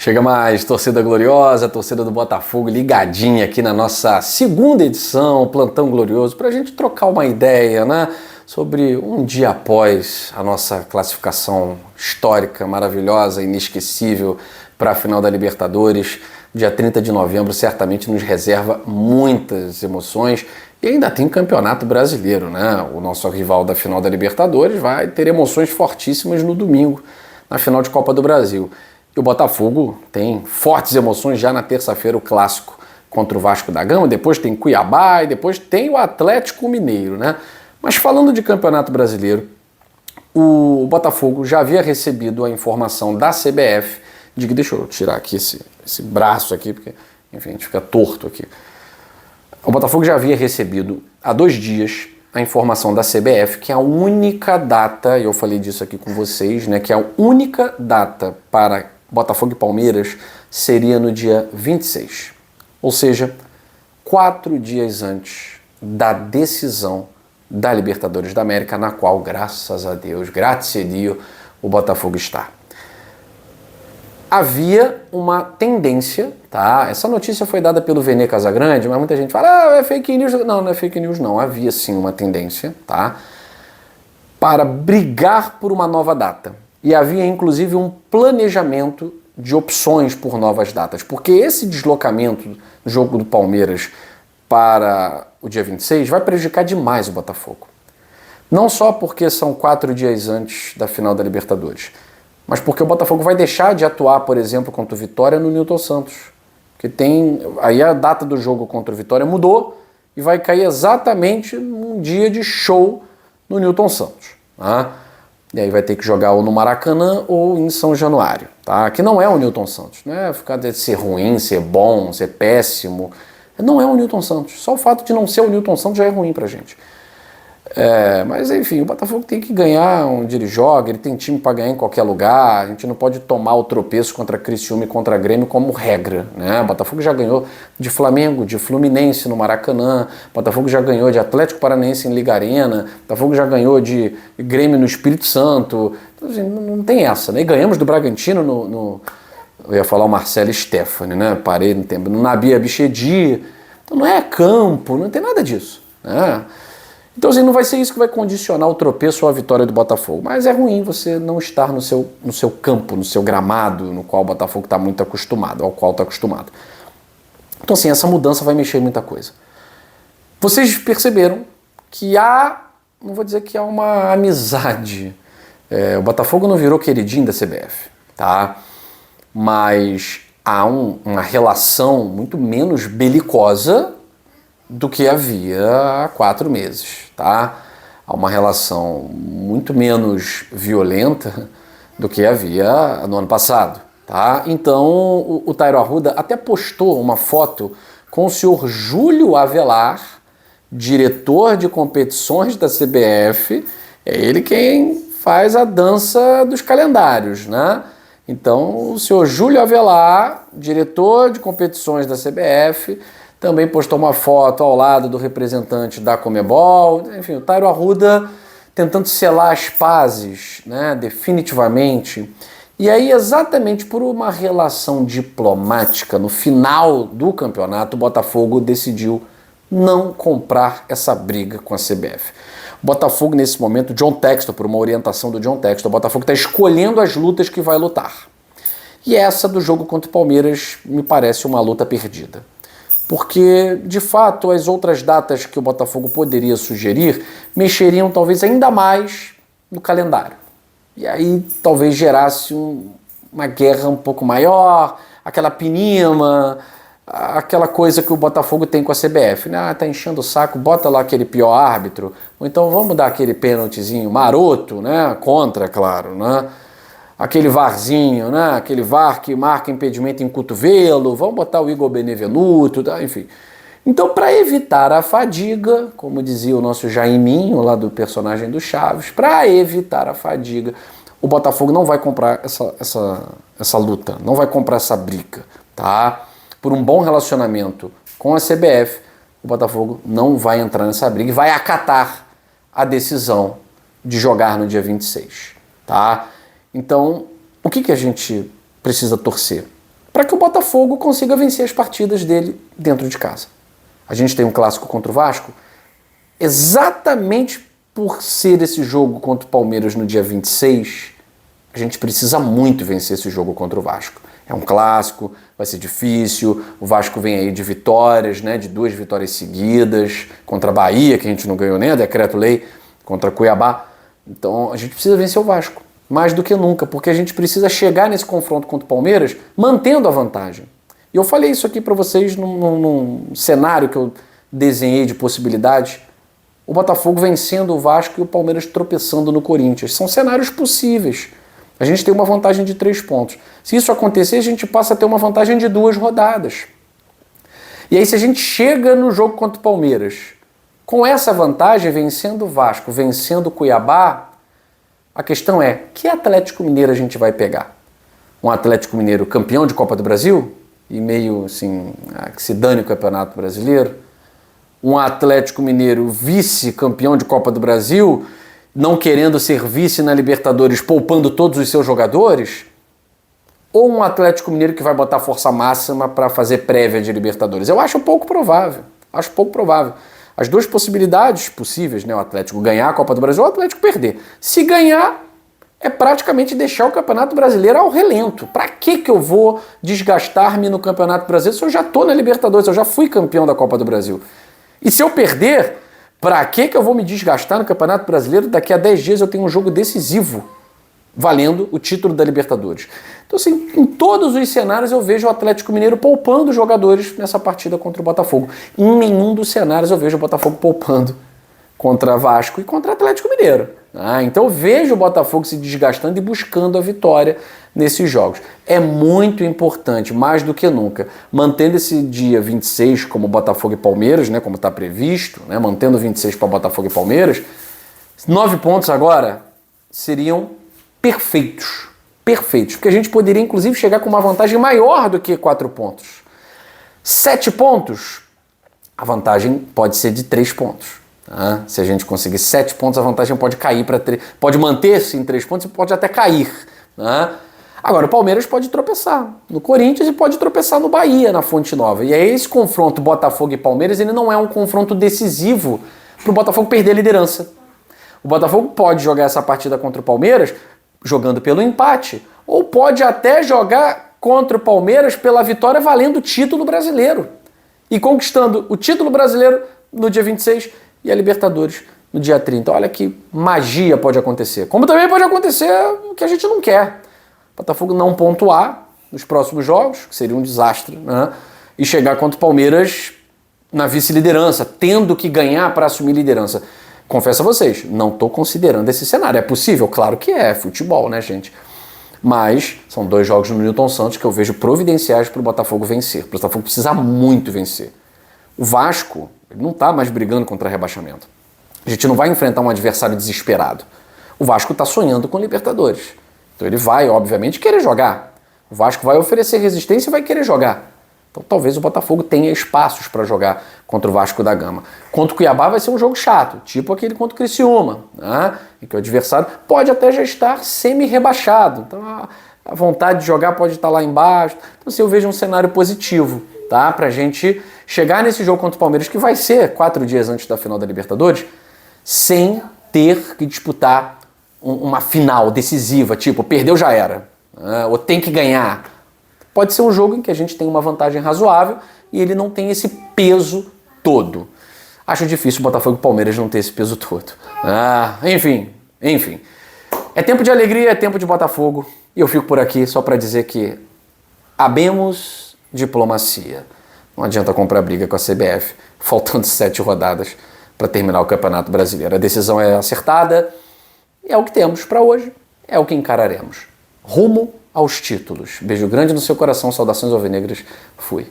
Chega mais, torcida gloriosa, torcida do Botafogo ligadinha aqui na nossa segunda edição, Plantão Glorioso, para a gente trocar uma ideia, né, sobre um dia após a nossa classificação histórica, maravilhosa, inesquecível para a final da Libertadores. Dia 30 de novembro certamente nos reserva muitas emoções e ainda tem Campeonato Brasileiro, né? O nosso rival da final da Libertadores vai ter emoções fortíssimas no domingo, na final de Copa do Brasil. E o Botafogo tem fortes emoções já na terça-feira, o clássico contra o Vasco da Gama, depois tem Cuiabá e depois tem o Atlético Mineiro, né? Mas falando de Campeonato Brasileiro, o Botafogo já havia recebido a informação da CBF de que, deixa eu tirar aqui esse braço aqui, porque enfim, a gente fica torto aqui. O Botafogo já havia recebido há 2 dias a informação da CBF que a única data, e eu falei disso aqui com vocês, né, que a única data para Botafogo e Palmeiras seria no dia 26. Ou seja, 4 dias antes da decisão da Libertadores da América, na qual, graças a Deus, graças a Dio, o Botafogo está. Havia uma tendência, tá? Essa notícia foi dada pelo Vene Casagrande, mas muita gente fala, é fake news. Não, não é fake news não. Havia sim uma tendência, tá? Para brigar por uma nova data. E havia inclusive um planejamento de opções por novas datas. Porque esse deslocamento do jogo do Palmeiras para o dia 26 vai prejudicar demais o Botafogo. Não só porque são 4 dias antes da final da Libertadores, mas porque o Botafogo vai deixar de atuar, por exemplo, contra o Vitória no Newton Santos. Que tem. Aí a data do jogo contra o Vitória mudou e vai cair exatamente num dia de show no Newton Santos. Tá? E aí vai ter que jogar ou no Maracanã ou em São Januário. Tá? Que não é o Newton Santos. Não é ficar de ser ruim, ser bom, ser péssimo. Não é o Newton Santos. Só o fato de não ser o Newton Santos já é ruim pra gente. Mas enfim, o Botafogo tem que ganhar onde ele joga, ele tem time para ganhar em qualquer lugar, a gente não pode tomar o tropeço contra Criciúma e contra Grêmio como regra, né? O Botafogo já ganhou de Flamengo, de Fluminense no Maracanã, o Botafogo já ganhou de Atlético Paranaense em Liga Arena, o Botafogo já ganhou de Grêmio no Espírito Santo, então, assim, não tem essa, né? E ganhamos do Bragantino eu ia falar o Marcelo Stefani, né? Parei no tempo, no Nabi Abichedi, então não é campo, não tem nada disso, né? Então, assim, não vai ser isso que vai condicionar o tropeço ou a vitória do Botafogo. Mas é ruim você não estar no seu campo, no seu gramado, no qual o Botafogo está muito acostumado, ao qual está acostumado. Então, assim, essa mudança vai mexer em muita coisa. Vocês perceberam que não vou dizer que há uma amizade. O Botafogo não virou queridinho da CBF, tá? Mas há uma relação muito menos belicosa do que havia há 4 meses, tá? Há uma relação muito menos violenta do que havia no ano passado, tá? Então, o Tairo Arruda até postou uma foto com o senhor Júlio Avelar, diretor de competições da CBF, é ele quem faz a dança dos calendários, né? Então, o senhor Júlio Avelar, diretor de competições da CBF, também postou uma foto ao lado do representante da Conmebol. Enfim, o Tairo Arruda tentando selar as pazes, né, definitivamente. E aí, exatamente por uma relação diplomática, no final do campeonato, o Botafogo decidiu não comprar essa briga com a CBF. O Botafogo, nesse momento, John Textor, por uma orientação do John Textor, o Botafogo está escolhendo as lutas que vai lutar. E essa do jogo contra o Palmeiras me parece uma luta perdida. Porque, de fato, as outras datas que o Botafogo poderia sugerir mexeriam talvez ainda mais no calendário. E aí talvez gerasse uma guerra um pouco maior, aquela pinima, aquela coisa que o Botafogo tem com a CBF. Né? Tá enchendo o saco, bota lá aquele pior árbitro, ou então vamos dar aquele pênaltizinho maroto, né? Contra, claro, né? Aquele VARzinho, né? Aquele VAR que marca impedimento em cotovelo, vamos botar o Igor Benevenuto, tá? Enfim. Então, para evitar a fadiga, como dizia o nosso Jaiminho, lá do personagem do Chaves, para evitar a fadiga, o Botafogo não vai comprar essa luta, não vai comprar essa briga, tá? Por um bom relacionamento com a CBF, o Botafogo não vai entrar nessa briga e vai acatar a decisão de jogar no dia 26, tá? Então, o que a gente precisa torcer? para que o Botafogo consiga vencer as partidas dele dentro de casa. A gente tem um clássico contra o Vasco, exatamente por ser esse jogo contra o Palmeiras no dia 26, a gente precisa muito vencer esse jogo contra o Vasco. É um clássico, vai ser difícil, o Vasco vem aí de vitórias, né, de 2 vitórias seguidas, contra a Bahia, que a gente não ganhou nem a decreto-lei, contra Cuiabá. Então a gente precisa vencer o Vasco, mais do que nunca, porque a gente precisa chegar nesse confronto contra o Palmeiras mantendo a vantagem. E eu falei isso aqui para vocês num cenário que eu desenhei de possibilidades, o Botafogo vencendo o Vasco e o Palmeiras tropeçando no Corinthians. São cenários possíveis. A gente tem uma vantagem de 3 pontos. Se isso acontecer, a gente passa a ter uma vantagem de 2 rodadas. E aí, se a gente chega no jogo contra o Palmeiras, com essa vantagem, vencendo o Vasco, vencendo o Cuiabá, a questão é, que Atlético Mineiro a gente vai pegar? Um Atlético Mineiro campeão de Copa do Brasil? E meio assim, que se dane o Campeonato Brasileiro? Um Atlético Mineiro vice-campeão de Copa do Brasil, não querendo ser vice na Libertadores, poupando todos os seus jogadores? Ou um Atlético Mineiro que vai botar força máxima para fazer prévia de Libertadores? Eu acho pouco provável. Acho pouco provável. As 2 possibilidades possíveis, né? O Atlético ganhar a Copa do Brasil ou o Atlético perder. Se ganhar, é praticamente deixar o Campeonato Brasileiro ao relento. Para que eu vou desgastar-me no Campeonato Brasileiro se eu já estou na Libertadores, eu já fui campeão da Copa do Brasil? E se eu perder, para que eu vou me desgastar no Campeonato Brasileiro? Daqui a 10 dias eu tenho um jogo decisivo, valendo o título da Libertadores. Então, assim, em todos os cenários eu vejo o Atlético Mineiro poupando jogadores nessa partida contra o Botafogo. Em nenhum dos cenários eu vejo o Botafogo poupando contra Vasco e contra o Atlético Mineiro. Então eu vejo o Botafogo se desgastando e buscando a vitória nesses jogos. É muito importante, mais do que nunca, mantendo esse dia 26 como Botafogo e Palmeiras, né, como está previsto, né, mantendo 26 para Botafogo e Palmeiras, 9 pontos agora seriam perfeitos. Perfeitos. Porque a gente poderia, inclusive, chegar com uma vantagem maior do que 4 pontos. 7 pontos, a vantagem pode ser de 3 pontos. Se a gente conseguir 7 pontos, a vantagem pode cair para 3. Pode manter-se em 3 pontos e pode até cair. Agora, o Palmeiras pode tropeçar no Corinthians e pode tropeçar no Bahia, na Fonte Nova. E aí esse confronto Botafogo e Palmeiras, ele não é um confronto decisivo para o Botafogo perder a liderança. O Botafogo pode jogar essa partida contra o Palmeiras jogando pelo empate, ou pode até jogar contra o Palmeiras pela vitória valendo o título brasileiro e conquistando o título brasileiro no dia 26 e a Libertadores no dia 30. Olha que magia pode acontecer. Como também pode acontecer o que a gente não quer. O Botafogo não pontuar nos próximos jogos, que seria um desastre, né? E chegar contra o Palmeiras na vice-liderança, tendo que ganhar para assumir liderança. Confesso a vocês, não estou considerando esse cenário. É possível? Claro que é futebol, né, gente? Mas são 2 jogos no Newton Santos que eu vejo providenciais para o Botafogo vencer. O Botafogo precisa muito vencer. O Vasco não está mais brigando contra rebaixamento. A gente não vai enfrentar um adversário desesperado. O Vasco está sonhando com Libertadores. Então ele vai, obviamente, querer jogar. O Vasco vai oferecer resistência e vai querer jogar. Então talvez o Botafogo tenha espaços para jogar contra o Vasco da Gama. Contra o Cuiabá vai ser um jogo chato, tipo aquele contra o Criciúma, né? Em que o adversário pode até já estar semi-rebaixado. Então a vontade de jogar pode estar lá embaixo. Então assim, eu vejo um cenário positivo, tá? Para a gente chegar nesse jogo contra o Palmeiras, que vai ser 4 dias antes da final da Libertadores, sem ter que disputar uma final decisiva, tipo, perdeu já era, né? Ou tem que ganhar. Pode ser um jogo em que a gente tem uma vantagem razoável e ele não tem esse peso todo. Acho difícil o Botafogo e o Palmeiras não ter esse peso todo. Enfim. É tempo de alegria, é tempo de Botafogo. E eu fico por aqui só para dizer que habemos diplomacia. Não adianta comprar briga com a CBF, faltando 7 rodadas para terminar o Campeonato Brasileiro. A decisão é acertada, é o que temos para hoje, é o que encararemos. Rumo aos títulos. Beijo grande no seu coração, saudações alvinegras, fui.